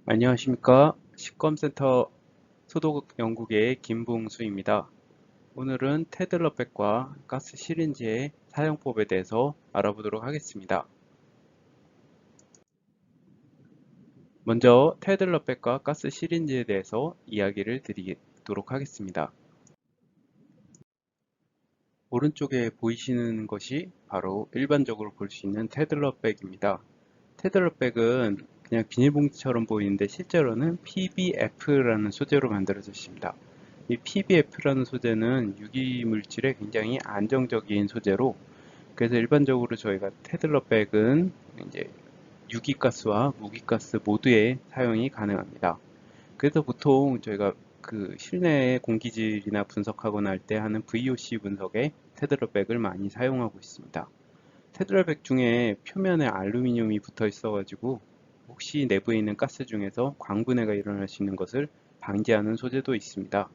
안녕하십니까. 식검센터 소독 연구계의 김봉수입니다. 오늘은 테들러백과 가스 시린지의 사용법에 대해서 알아보도록 하겠습니다. 먼저 테들러백과 가스 시린지에 대해서 이야기를 드리도록 하겠습니다. 오른쪽에 보이시는 것이 바로 일반적으로 볼 수 있는 테들러백입니다. 테들러백은 그냥 비닐봉지처럼 보이는데 실제로는 PBF라는 소재로 만들어졌습니다. 이 PBF라는 소재는 유기물질에 굉장히 안정적인 소재로, 그래서 일반적으로 저희가 테들러백은 이제 유기가스와 무기가스 모두에 사용이 가능합니다. 그래서 보통 저희가 그 실내 공기질이나 분석하거나 할 때 하는 VOC 분석에 테들러백을 많이 사용하고 있습니다. 테들러백 중에 표면에 알루미늄이 붙어 있어가지고 혹시 내부에 있는 가스 중에서 광분해가 일어날 수 있는 것을 방지하는 소재도 있습니다.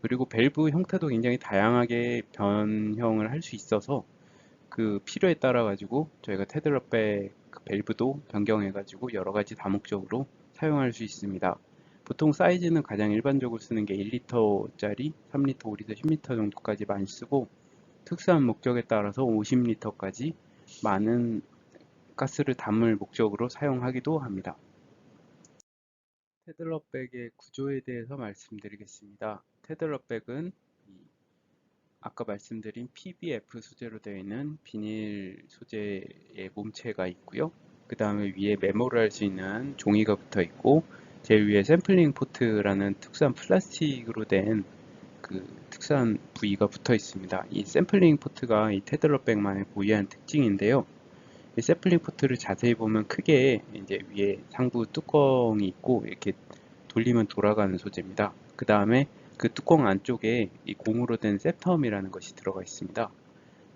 그리고 밸브 형태도 굉장히 다양하게 변형을 할 수 있어서 그 필요에 따라 가지고 저희가 테들러백 그 밸브도 변경해 가지고 여러 가지 다목적으로 사용할 수 있습니다. 보통 사이즈는 가장 일반적으로 쓰는 게 1리터짜리, 3리터, 5리터, 10리터 정도까지 많이 쓰고, 특수한 목적에 따라서 50리터까지 많은 가스를 담을 목적으로 사용하기도 합니다. 테들러백의 구조에 대해서 말씀드리겠습니다. 테들러백은 아까 말씀드린 PBF 소재로 되어 있는 비닐 소재의 몸체가 있고요. 그 다음에 위에 메모를 할 수 있는 종이가 붙어 있고, 제일 위에 샘플링 포트라는 특수한 플라스틱으로 된 그 특수한 부위가 붙어 있습니다. 이 샘플링 포트가 이 테들러백만의 고유한 특징인데요. 이 샘플링 포트를 자세히 보면 크게 이제 위에 상부 뚜껑이 있고 이렇게 돌리면 돌아가는 소재입니다. 그 다음에 그 뚜껑 안쪽에 이 고무로 된 셉텀이라는 것이 들어가 있습니다.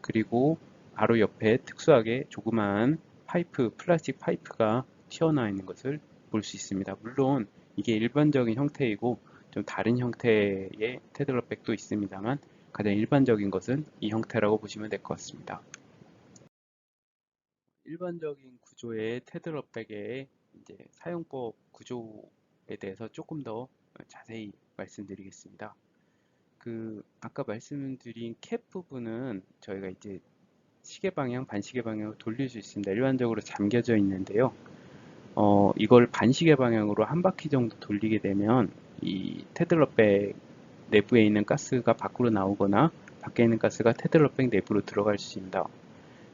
그리고 바로 옆에 특수하게 조그마한 파이프, 플라스틱 파이프가 튀어나와 있는 것을 볼 수 있습니다. 물론 이게 일반적인 형태이고 좀 다른 형태의 테들러백도 있습니다만 가장 일반적인 것은 이 형태라고 보시면 될 것 같습니다. 일반적인 구조의 테들러백의 이제 사용법 구조에 대해서 조금 더 자세히 말씀드리겠습니다. 그 아까 말씀드린 캡 부분은 저희가 이제 시계 방향, 반시계 방향으로 돌릴 수 있습니다. 일반적으로 잠겨져 있는데요. 이걸 반시계 방향으로 한 바퀴 정도 돌리게 되면 이 테들러백 내부에 있는 가스가 밖으로 나오거나 밖에 있는 가스가 테들러백 내부로 들어갈 수 있습니다.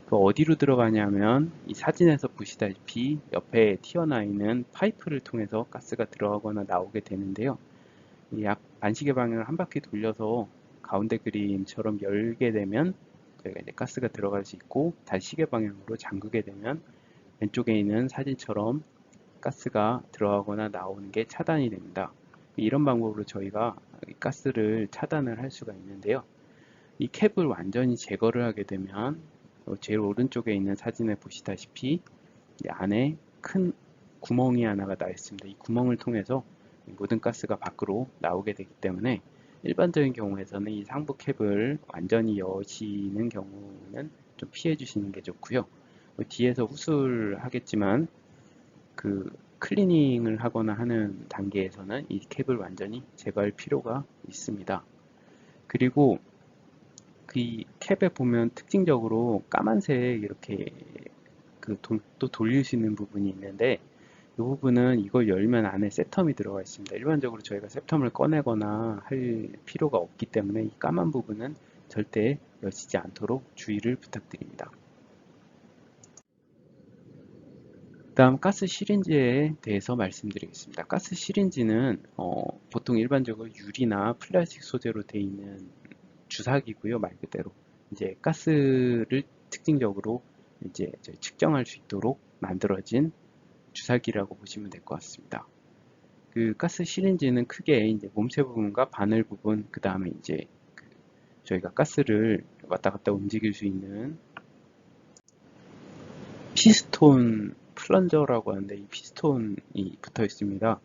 그 어디로 들어가냐면 이 사진에서 보시다시피 옆에 튀어나와 있는 파이프를 통해서 가스가 들어가거나 나오게 되는데요. 이 약 반시계 방향을 한 바퀴 돌려서 가운데 그림처럼 열게 되면 저희가 이제 가스가 들어갈 수 있고, 다시 시계 방향으로 잠그게 되면 왼쪽에 있는 사진처럼 가스가 들어가거나 나오는 게 차단이 됩니다. 이런 방법으로 저희가 가스를 차단을 할 수가 있는데요. 이 캡을 완전히 제거를 하게 되면 제일 오른쪽에 있는 사진에 보시다시피 이 안에 큰 구멍이 하나가 나 있습니다. 이 구멍을 통해서 모든 가스가 밖으로 나오게 되기 때문에 일반적인 경우에서는 이 상부 캡을 완전히 여시는 경우는 좀 피해 주시는 게 좋고요. 뒤에서 후술하겠지만 그 클리닝을 하거나 하는 단계에서는 이 캡을 완전히 제거할 필요가 있습니다. 그리고 그 캡에 보면 특징적으로 까만색 이렇게 또 돌릴 수 있는 부분이 있는데, 이 부분은 이걸 열면 안에 셉텀이 들어가 있습니다. 일반적으로 저희가 셉텀을 꺼내거나 할 필요가 없기 때문에 이 까만 부분은 절대 여시지 않도록 주의를 부탁드립니다. 다음 가스 시린지에 대해서 말씀드리겠습니다. 가스 시린지는 보통 일반적으로 유리나 플라스틱 소재로 되어 있는 주사기고요. 말 그대로 이제 가스를 특징적으로 이제 측정할 수 있도록 만들어진 주사기라고 보시면 될 것 같습니다. 그 가스 시린지는 크게 이제 몸체 부분과 바늘 부분, 그 다음에 이제 저희가 가스를 왔다 갔다 움직일 수 있는 피스톤 플런저라고 하는데, 이 피스톤이 붙어 있습니다.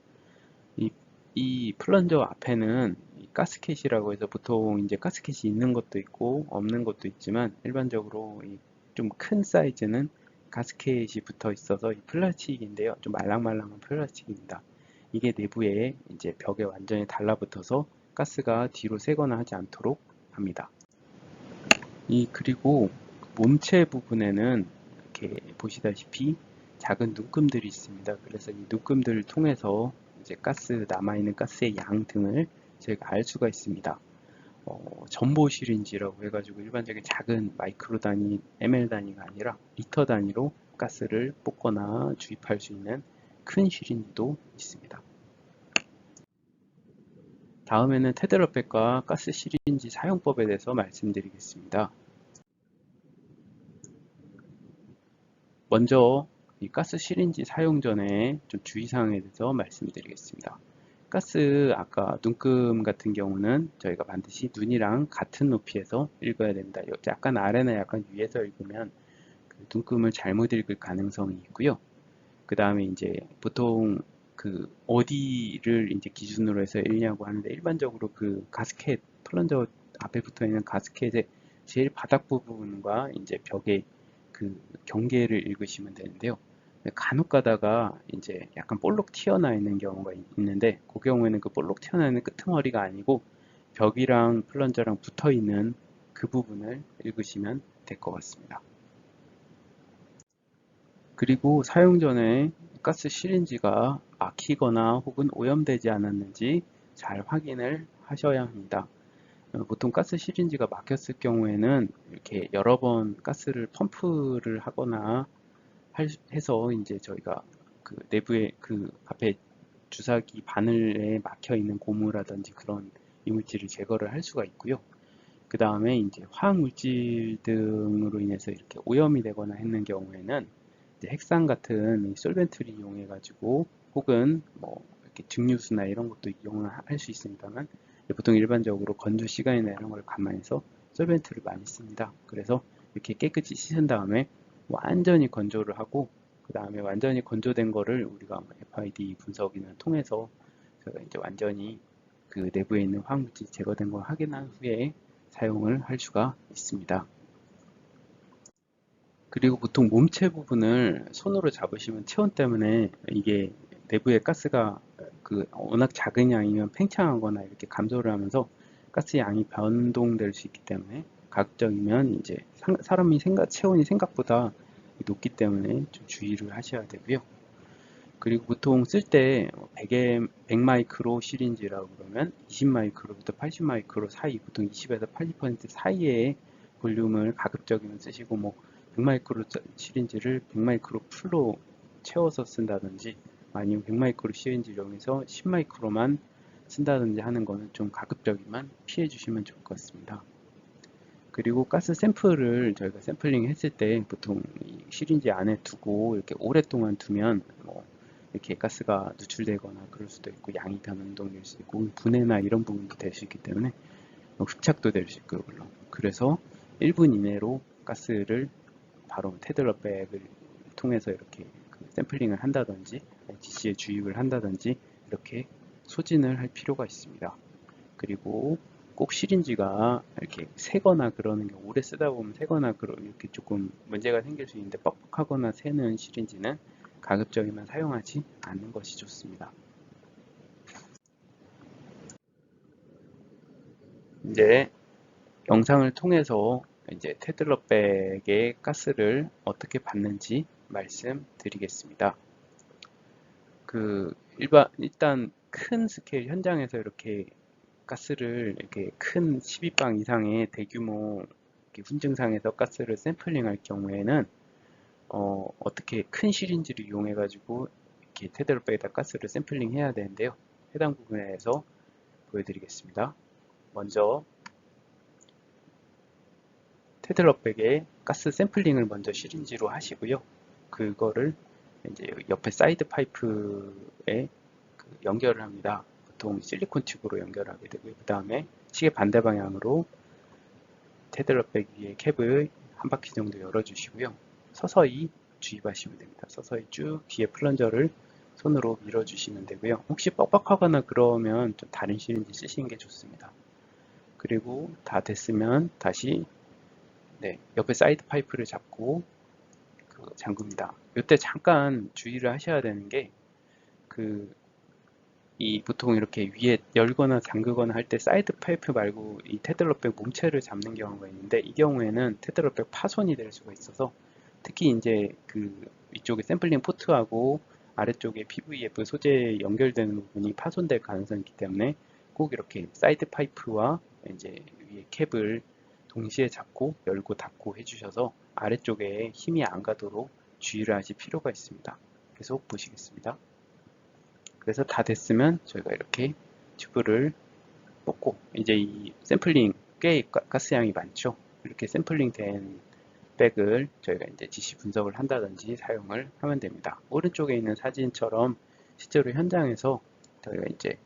이, 이 플런저 앞에는 가스켓이라고 해서 보통 이제 가스켓이 있는 것도 있고 없는 것도 있지만, 일반적으로 좀 큰 사이즈는 가스켓이 붙어 있어서 이 플라스틱인데요. 좀 말랑말랑한 플라스틱입니다. 이게 내부에 이제 벽에 완전히 달라붙어서 가스가 뒤로 새거나 하지 않도록 합니다. 그리고 몸체 부분에는 이렇게 보시다시피 작은 눈금들이 있습니다. 그래서 이 눈금들을 통해서 이제 남아있는 가스의 양 등을 저희가 알 수가 있습니다. 전보 시린지라고 해가지고 일반적인 작은 마이크로 단위, ml 단위가 아니라 리터 단위로 가스를 뽑거나 주입할 수 있는 큰 시린지도 있습니다. 다음에는 테드러백과 가스 시린지 사용법에 대해서 말씀드리겠습니다. 먼저 이 가스 시린지 사용 전에 좀 주의사항에 대해서 말씀드리겠습니다. 가스 아까 눈금 같은 경우는 저희가 반드시 눈이랑 같은 높이에서 읽어야 됩니다. 약간 아래나 약간 위에서 읽으면 그 눈금을 잘못 읽을 가능성이 있고요. 그 다음에 이제 보통 그 어디를 이제 기준으로 해서 읽냐고 하는데 일반적으로 그 가스켓 플런저 앞에 붙어 있는 가스켓의 제일 바닥 부분과 이제 벽의 그 경계를 읽으시면 되는데요. 간혹 가다가 이제 약간 볼록 튀어나와 있는 경우가 있는데 그 경우에는 그 볼록 튀어나와 있는 끄트머리가 아니고 벽이랑 플런저랑 붙어 있는 그 부분을 읽으시면 될 것 같습니다. 그리고 사용 전에 가스 시린지가 막히거나 혹은 오염되지 않았는지 잘 확인을 하셔야 합니다. 보통 가스 시린지가 막혔을 경우에는 이렇게 여러 번 가스를 펌프를 하거나 해서 이제 저희가 그 내부에 그 앞에 주사기 바늘에 막혀 있는 고무라든지 그런 이물질을 제거를 할 수가 있고요. 그 다음에 이제 화학 물질 등으로 인해서 이렇게 오염이 되거나 했는 경우에는 이제 핵산 같은 솔벤트를 이용해 가지고 혹은 뭐 이렇게 증류수나 이런 것도 이용을 할 수 있습니다만 보통 일반적으로 건조 시간이나 이런 걸 감안해서 솔벤트를 많이 씁니다. 그래서 이렇게 깨끗이 씻은 다음에 완전히 건조를 하고 그 다음에 완전히 건조된 거를 우리가 FID 분석기를 통해서 제가 이제 완전히 그 내부에 있는 화학물질이 제거된 걸 확인한 후에 사용을 할 수가 있습니다. 그리고 보통 몸체 부분을 손으로 잡으시면 체온 때문에 이게 내부의 가스가 그 워낙 작은 양이면 팽창하거나 이렇게 감소를 하면서 가스 양이 변동될 수 있기 때문에 가급적이면 이제 사람이 체온이 생각보다 높기 때문에 좀 주의를 하셔야 되고요. 그리고 보통 쓸 때 100 마이크로 시린지라고 그러면 20 마이크로부터 80 마이크로 사이, 보통 20에서 80% 사이의 볼륨을 가급적이면 쓰시고, 뭐 100 마이크로 시린지를 100 마이크로 풀로 채워서 쓴다든지 아니면 100 마이크로 시린지를 이용해서 10 마이크로만 쓴다든지 하는 거는 좀 가급적이면 피해 주시면 좋을 것 같습니다. 그리고 가스 샘플을 저희가 샘플링 했을 때 보통 이 시린지 안에 두고 이렇게 오랫동안 두면 뭐 이렇게 가스가 누출되거나 그럴 수도 있고 양이 변동될 수 있고 분해나 이런 부분도 될 수 있기 때문에 흡착도 될 수 있고요, 물론. 그래서 1분 이내로 가스를 바로 테들러백을 통해서 이렇게 그 샘플링을 한다든지 DC에 주입을 한다든지 이렇게 소진을 할 필요가 있습니다. 그리고 꼭 시린지가 이렇게 새거나 그러는 경우, 오래 쓰다 보면 새거나 이렇게 조금 문제가 생길 수 있는데 뻑뻑하거나 새는 시린지는 가급적이면 사용하지 않는 것이 좋습니다. 이제 영상을 통해서 이제 테들러백의 가스를 어떻게 받는지 말씀드리겠습니다. 일단 큰 스케일 현장에서 이렇게 가스를 이렇게 큰 12방 이상의 대규모 훈증상에서 가스를 샘플링할 경우에는 어떻게 큰 시린지를 이용해 가지고 이렇게 테들러백에다 가스를 샘플링 해야 되는데요. 해당 부분에서 보여드리겠습니다. 먼저 테들러백에 가스 샘플링을 먼저 시린지로 하시고요. 그거를 이제 옆에 사이드 파이프에 연결을 합니다. 보통 실리콘 튜브로 연결하게 되고요. 그 다음에 시계 반대 방향으로 테들러백 위에 캡을 한 바퀴 정도 열어주시고요. 서서히 주입하시면 됩니다. 서서히 쭉 뒤에 플런저를 손으로 밀어주시면 되고요. 혹시 뻑뻑하거나 그러면 좀 다른 시린지 쓰시는 게 좋습니다. 그리고 다 됐으면 다시 옆에 사이드 파이프를 잡고 장구입니다. 이때 잠깐 주의를 하셔야 되는 게 이 보통 이렇게 위에 열거나 잠그거나 할 때 사이드 파이프 말고 이 테들러백 몸체를 잡는 경우가 있는데, 이 경우에는 테들러백 파손이 될 수가 있어서, 특히 이제 위쪽에 샘플링 포트하고 아래쪽에 PVF 소재 연결되는 부분이 파손될 가능성이 있기 때문에 꼭 이렇게 사이드 파이프와 이제 위에 캡을 동시에 잡고 열고 닫고 해주셔서 아래쪽에 힘이 안 가도록 주의를 하실 필요가 있습니다. 계속 보시겠습니다. 그래서 다 됐으면 저희가 이렇게 튜브를 뽑고, 이제 이 샘플링 꽤 가스양이 많죠. 이렇게 샘플링 된 백을 저희가 이제 GC 분석을 한다든지 사용을 하면 됩니다. 오른쪽에 있는 사진처럼 실제로 현장에서 저희가 이제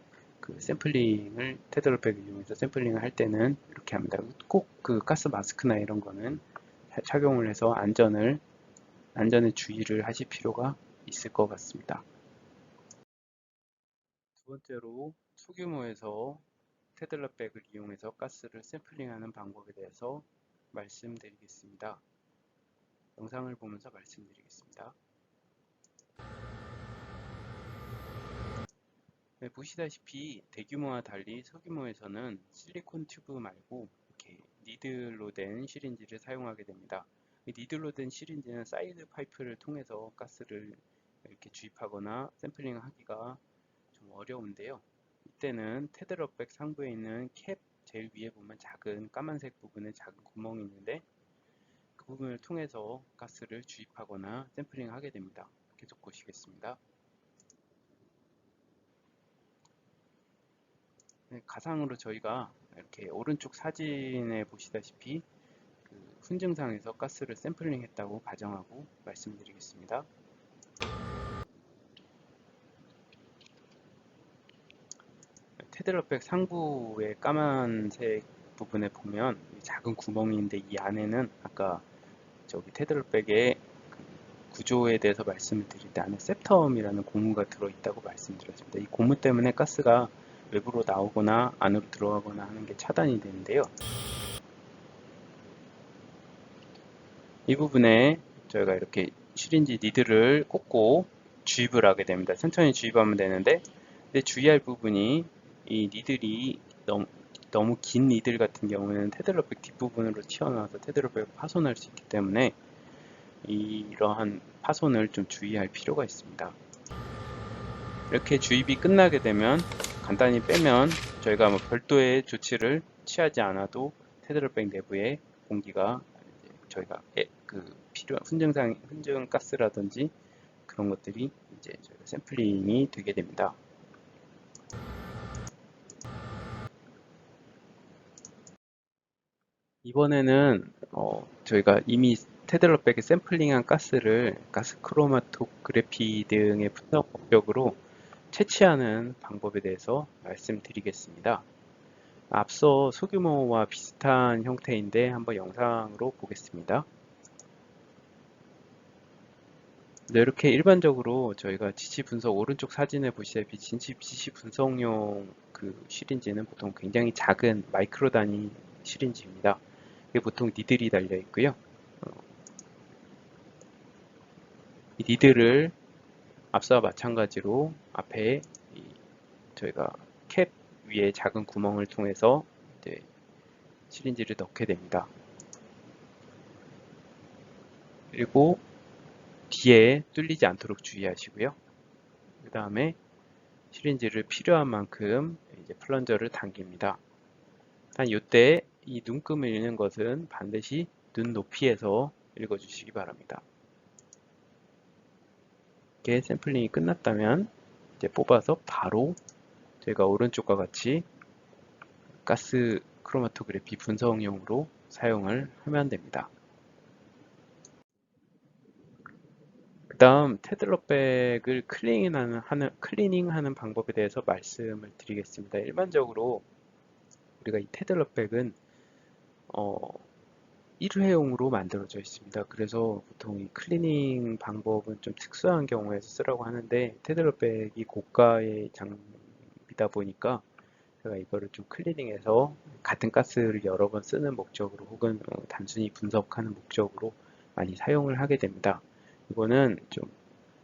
샘플링을 테드러백을 이용해서 샘플링을 할 때는 이렇게 합니다. 꼭 가스 마스크나 이런 거는 착용을 해서 안전에 주의를 하실 필요가 있을 것 같습니다. 두 번째로 소규모에서 테들러백을 이용해서 가스를 샘플링하는 방법에 대해서 말씀드리겠습니다. 영상을 보면서 말씀드리겠습니다. 네, 보시다시피 대규모와 달리 소규모에서는 실리콘 튜브 말고 이렇게 니들로 된 시린지를 사용하게 됩니다. 이 니들로 된 시린지는 사이드 파이프를 통해서 가스를 이렇게 주입하거나 샘플링하기가 좀 어려운데요. 이때는 테들러백 상부에 있는 캡 제일 위에 보면 작은 까만색 부분에 작은 구멍이 있는데, 그 부분을 통해서 가스를 주입하거나 샘플링하게 됩니다. 계속 보시겠습니다. 네, 가상으로 저희가 이렇게 오른쪽 사진에 보시다시피 훈증상에서 가스를 샘플링 했다고 가정하고 말씀드리겠습니다. 테들러백 상부의 까만색 부분에 보면 작은 구멍인데, 이 안에는 아까 테들러백의 구조에 대해서 말씀을 드릴 때 안에 셉텀이라는 고무가 들어있다고 말씀드렸습니다. 이 고무 때문에 가스가 외부로 나오거나 안으로 들어가거나 하는 게 차단이 되는데요. 이 부분에 저희가 이렇게 시린지 니들을 꽂고 주입을 하게 됩니다. 천천히 주입하면 되는데, 근데 주의할 부분이 이 니들이 너무 긴 니들 같은 경우에는 테들러백 뒷부분으로 튀어나와서 테들러백을 파손할 수 있기 때문에 이러한 파손을 좀 주의할 필요가 있습니다. 이렇게 주입이 끝나게 되면 간단히 빼면 저희가 뭐 별도의 조치를 취하지 않아도 테들러백 내부에 공기가 저희가 필요한 훈증 가스라든지 그런 것들이 이제 저희가 샘플링이 되게 됩니다. 이번에는 저희가 이미 테들러백에 샘플링한 가스를 가스 크로마토그래피 등의 분석 목적으로 채취하는 방법에 대해서 말씀드리겠습니다. 앞서 소규모와 비슷한 형태인데 한번 영상으로 보겠습니다. 네, 이렇게 일반적으로 저희가 지시 분석 오른쪽 사진에 보시다시피 지시 분석용 시린지는 보통 굉장히 작은 마이크로 단위 시린지입니다. 이게 보통 니들이 달려 있고요. 이 니들을 앞서와 마찬가지로 앞에 저희가 캡 위에 작은 구멍을 통해서 이제 시린지를 넣게 됩니다. 그리고 뒤에 뚫리지 않도록 주의하시고요. 그 다음에 시린지를 필요한 만큼 이제 플런저를 당깁니다. 단 이때 이 눈금을 읽는 것은 반드시 눈 높이에서 읽어주시기 바랍니다. 이렇게 샘플링이 끝났다면 이제 뽑아서 바로 저희가 오른쪽과 같이 가스 크로마토그래피 분석용으로 사용을 하면 됩니다. 그 다음 테들러백을 클리닝하는 방법에 대해서 말씀을 드리겠습니다. 일반적으로 우리가 이 테들러백은 일회용으로 만들어져 있습니다. 그래서 보통 이 클리닝 방법은 좀 특수한 경우에 쓰라고 하는데, 테들러백이 고가의 장비다 보니까 제가 이거를 좀 클리닝해서 같은 가스를 여러 번 쓰는 목적으로 혹은 단순히 분석하는 목적으로 많이 사용을 하게 됩니다. 이거는 좀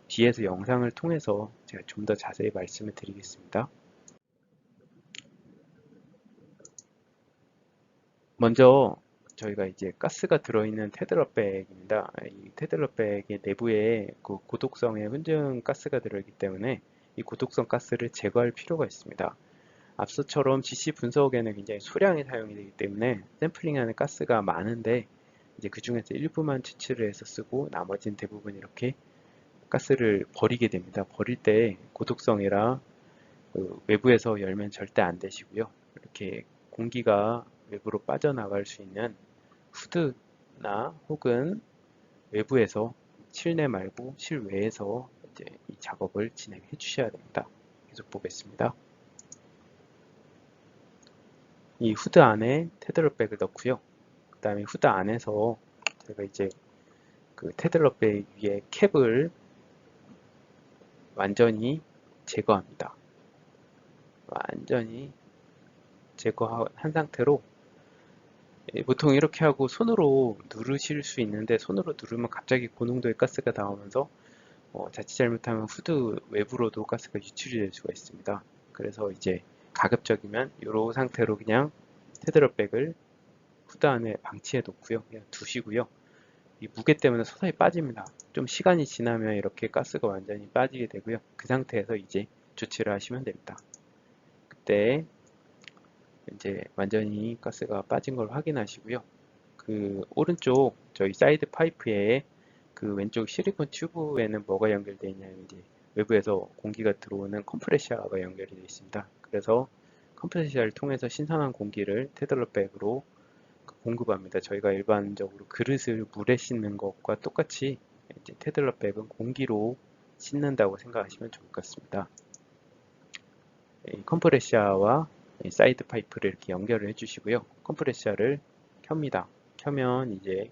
뒤에서 영상을 통해서 제가 좀 더 자세히 말씀을 드리겠습니다. 먼저 저희가 이제 가스가 들어있는 테드러백입니다. 이 테드러백의 내부에 그 고독성의 훈증 가스가 들어있기 때문에 이 고독성 가스를 제거할 필요가 있습니다. 앞서처럼 GC 분석에는 굉장히 소량이 사용이 되기 때문에 샘플링하는 가스가 많은데 이제 그 중에서 일부만 채취를 해서 쓰고 나머지는 대부분 이렇게 가스를 버리게 됩니다. 버릴 때 고독성이라 그 외부에서 열면 절대 안 되시고요. 이렇게 공기가 외부로 빠져나갈 수 있는 후드나 혹은 외부에서 실내 말고 실외에서 이제 이 작업을 진행해 주셔야 됩니다. 계속 보겠습니다. 이 후드 안에 테들러백을 넣고요. 그 다음에 후드 안에서 제가 이제 그 테들러백 위에 캡을 완전히 제거합니다. 완전히 제거한 상태로 보통 이렇게 하고 손으로 누르실 수 있는데 손으로 누르면 갑자기 고농도의 가스가 나오면서 자칫 잘못하면 후드 외부로도 가스가 유출이 될 수가 있습니다. 그래서 이제 가급적이면 이런 상태로 그냥 테드러백을 후드 안에 방치해 놓고요. 그냥 두시고요. 이 무게 때문에 서서히 빠집니다. 좀 시간이 지나면 이렇게 가스가 완전히 빠지게 되고요. 그 상태에서 이제 조치를 하시면 됩니다. 그때 이제 완전히 가스가 빠진 걸 확인하시고요. 그 오른쪽 저희 사이드 파이프에 그 왼쪽 실리콘 튜브에는 뭐가 연결되어 있냐면 이제 외부에서 공기가 들어오는 컴프레셔가 연결이 되어 있습니다. 그래서 컴프레셔를 통해서 신선한 공기를 테들러백으로 공급합니다. 저희가 일반적으로 그릇을 물에 씻는 것과 똑같이 이제 테들러백은 공기로 씻는다고 생각하시면 좋을 것 같습니다. 이 컴프레셔와 사이드 파이프를 이렇게 연결을 해주시고요. 컴프레셔를 켭니다. 켜면 이제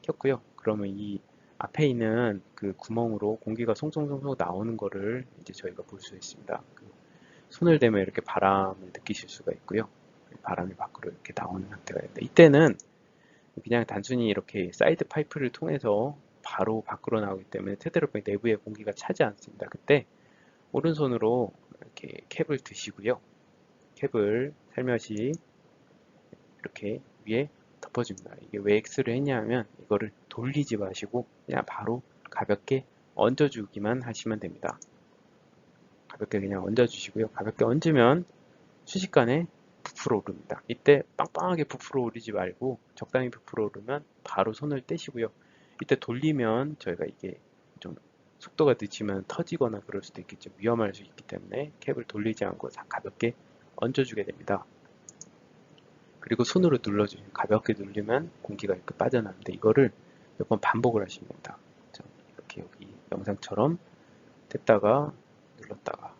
켰고요. 그러면 이 앞에 있는 그 구멍으로 공기가 송송송송 나오는 거를 이제 저희가 볼 수 있습니다. 그 손을 대면 이렇게 바람을 느끼실 수가 있고요. 바람이 밖으로 이렇게 나오는 상태가 있는데 이때는 그냥 단순히 이렇게 사이드 파이프를 통해서 바로 밖으로 나오기 때문에 테드러백 내부에 공기가 차지 않습니다. 그때 오른손으로 이렇게 캡을 드시고요. 캡을 살며시 이렇게 위에 덮어줍니다. 이게 왜 X를 했냐면 이거를 돌리지 마시고 그냥 바로 가볍게 얹어주기만 하시면 됩니다. 가볍게 그냥 얹어주시고요. 가볍게 얹으면 순식간에 부풀어 오릅니다. 이때 빵빵하게 부풀어 오르지 말고 적당히 부풀어 오르면 바로 손을 떼시고요. 이때 돌리면 저희가 이게 좀 속도가 늦으면 터지거나 그럴 수도 있겠죠. 위험할 수 있기 때문에 캡을 돌리지 않고 가볍게 얹어주게 됩니다. 그리고 손으로 눌러주면 가볍게 누르면 공기가 이렇게 빠져나오는데 이거를 몇 번 반복을 하시면 됩니다. 이렇게 여기 영상처럼 뗐다가 눌렀다가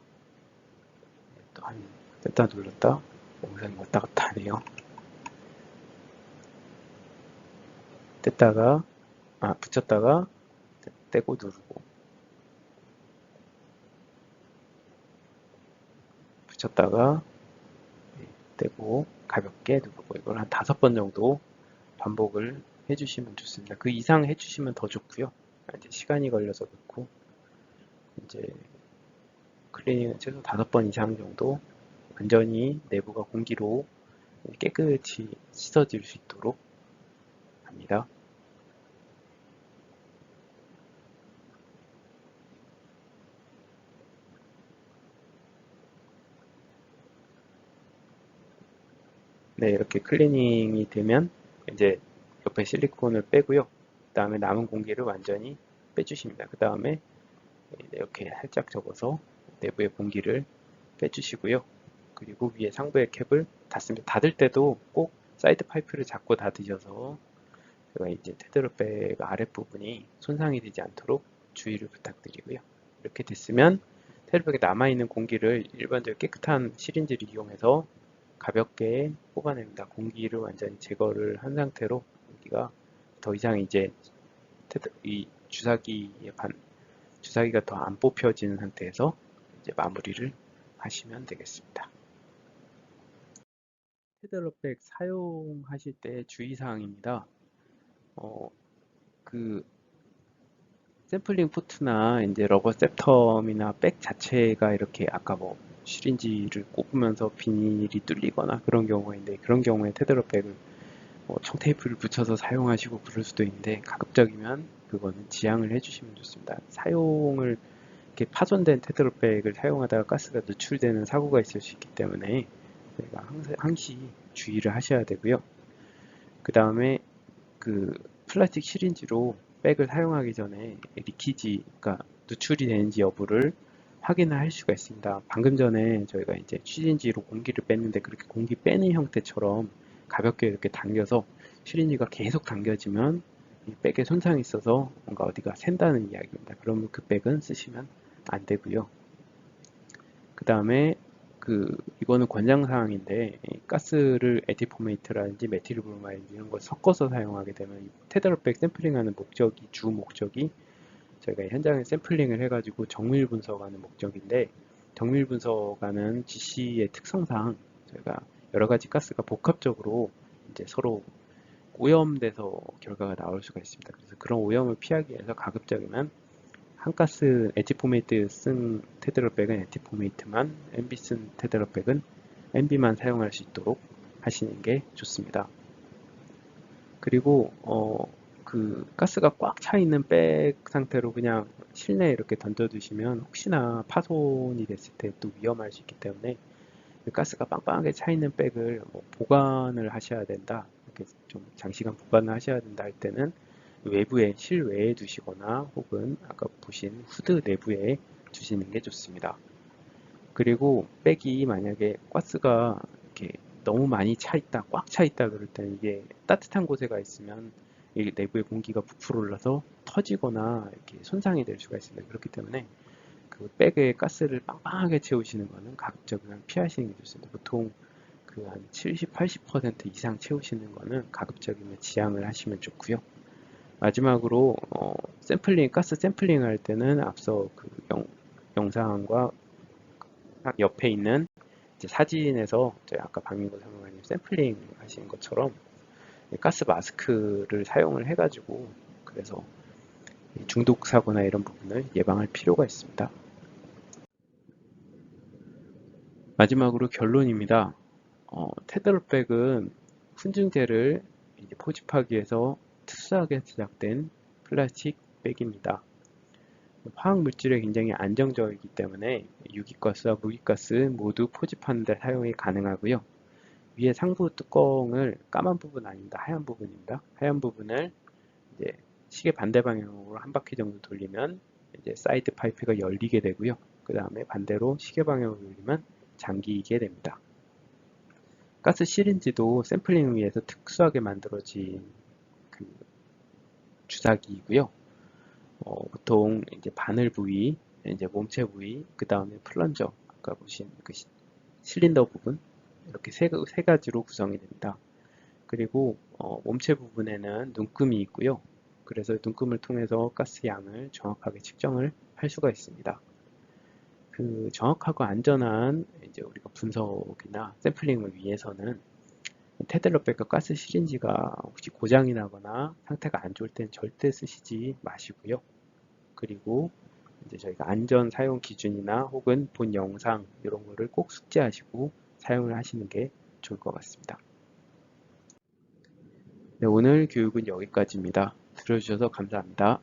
또 한 뗐다 눌렀다 영상이 왔다 갔다 하네요. 뗐다가 붙였다가 떼고 누르고 붙였다가 떼고 가볍게 누르고 이걸 한 5번 정도 반복을 해주시면 좋습니다. 그 이상 해주시면 더 좋고요. 이제 시간이 걸려서 그렇고 이제 클리닝은 최소 5번 이상 정도 완전히 내부가 공기로 깨끗이 씻어질 수 있도록 합니다. 네, 이렇게 클리닝이 되면 이제 옆에 실리콘을 빼고요. 그 다음에 남은 공기를 완전히 빼주십니다. 그 다음에 이렇게 살짝 접어서 내부의 공기를 빼주시고요. 그리고 위에 상부의 캡을 닫습니다. 닫을 때도 꼭 사이드 파이프를 잡고 닫으셔서 제가 이제 테드러백 아랫부분이 손상이 되지 않도록 주의를 부탁드리고요. 이렇게 됐으면 테드러백에 남아있는 공기를 일반적으로 깨끗한 시린지를 이용해서 가볍게 뽑아냅니다. 공기를 완전히 제거를 한 상태로 공기가 더 이상 이제 이 주사기가 더 안 뽑혀지는 상태에서 이제 마무리를 하시면 되겠습니다. 테드러백 사용하실 때 주의사항입니다. 그 샘플링 포트나 이제 러버 셉텀이나 백 자체가 이렇게 아까 뭐 시린지를 꼽으면서 비닐이 뚫리거나 그런 경우인데, 그런 경우에 테드러백을 뭐 청테이프를 붙여서 사용하시고 그럴 수도 있는데, 가급적이면 그거는 지양을 해주시면 좋습니다. 사용을 이렇게 파손된 테드러백을 사용하다가 가스가 누출되는 사고가 있을 수 있기 때문에 저희가 항시 주의를 하셔야 되고요. 그 다음에 그 플라스틱 시린지로 백을 사용하기 전에 리키지가 누출이 되는지 여부를 확인을 할 수가 있습니다. 방금 전에 저희가 이제 시린지로 공기를 뺐는데, 그렇게 공기 빼는 형태처럼 가볍게 이렇게 당겨서 시린지가 계속 당겨지면 이 백에 손상이 있어서 뭔가 어디가 샌다는 이야기입니다. 그러면 그 백은 쓰시면 안 되고요. 그 다음에 이거는 권장사항인데, 가스를 에티포메이트라든지 메틸브로마이드 이런 걸 섞어서 사용하게 되면 테드러백 샘플링하는 목적이, 주 목적이 저희가 현장에 샘플링을 해가지고 정밀 분석하는 목적인데, 정밀 분석하는 GC의 특성상 저희가 여러 가지 가스가 복합적으로 이제 서로 오염돼서 결과가 나올 수가 있습니다. 그래서 그런 오염을 피하기 위해서 가급적이면 한 가스 에티포메이트 쓴 테드러백은 에티포메이트만, MB 쓴 테드러백은 MB만 사용할 수 있도록 하시는 게 좋습니다. 그리고 그 가스가 꽉 차 있는 백 상태로 그냥 실내에 이렇게 던져두시면 혹시나 파손이 됐을 때 또 위험할 수 있기 때문에, 가스가 빵빵하게 차 있는 백을 뭐 보관을 하셔야 된다, 이렇게 좀 장시간 보관을 하셔야 된다 할 때는 외부에, 실외에 두시거나 혹은 아까 보신 후드 내부에 두시는 게 좋습니다. 그리고 백이 만약에 가스가 이렇게 너무 많이 차 있다, 꽉 차 있다 그럴 때는, 이게 따뜻한 곳에가 있으면 이 내부의 공기가 부풀어 올라서 터지거나 이렇게 손상이 될 수가 있습니다. 그렇기 때문에 그 백에 가스를 빵빵하게 채우시는 거는 가급적이면 피하시는 게 좋습니다. 보통 그 한 70, 80% 이상 채우시는 거는 가급적이면 지양을 하시면 좋고요. 마지막으로 샘플링, 가스 샘플링 할 때는 앞서 그 영상과 옆에 있는 이제 사진에서 저희 아까 박민구 사무관님 샘플링 하시는 것처럼 가스 마스크를 사용을 해가지고, 그래서 중독 사고나 이런 부분을 예방할 필요가 있습니다. 마지막으로 결론입니다. 테드러백은 훈증제를 이제 포집하기 위해서 특수하게 제작된 플라스틱 백입니다. 화학 물질에 굉장히 안정적이기 때문에 유기가스와 무기가스 모두 포집하는 데 사용이 가능하고요. 위에 상부 뚜껑을, 까만 부분 아닙니다. 하얀 부분입니다. 하얀 부분을 이제 시계 반대 방향으로 한 바퀴 정도 돌리면 이제 사이드 파이프가 열리게 되고요. 그 다음에 반대로 시계 방향으로 돌리면 잠기게 됩니다. 가스 시린지도 샘플링을 위해서 특수하게 만들어진 그 주사기이고요. 보통 이제 바늘 부위, 이제 몸체 부위, 그 다음에 플런저, 아까 보신 그 실린더 부분, 이렇게 세 가지로 구성이 됩니다. 그리고 몸체 부분에는 눈금이 있고요. 그래서 눈금을 통해서 가스 양을 정확하게 측정을 할 수가 있습니다. 그 정확하고 안전한 이제 우리가 분석이나 샘플링을 위해서는 테들러백과 가스 시린지가 혹시 고장이 나거나 상태가 안 좋을 땐 절대 쓰시지 마시고요. 그리고 이제 저희가 안전 사용 기준이나 혹은 본 영상 이런 거를 꼭 숙지하시고 사용을 하시는 게 좋을 것 같습니다. 네, 오늘 교육은 여기까지입니다. 들어주셔서 감사합니다.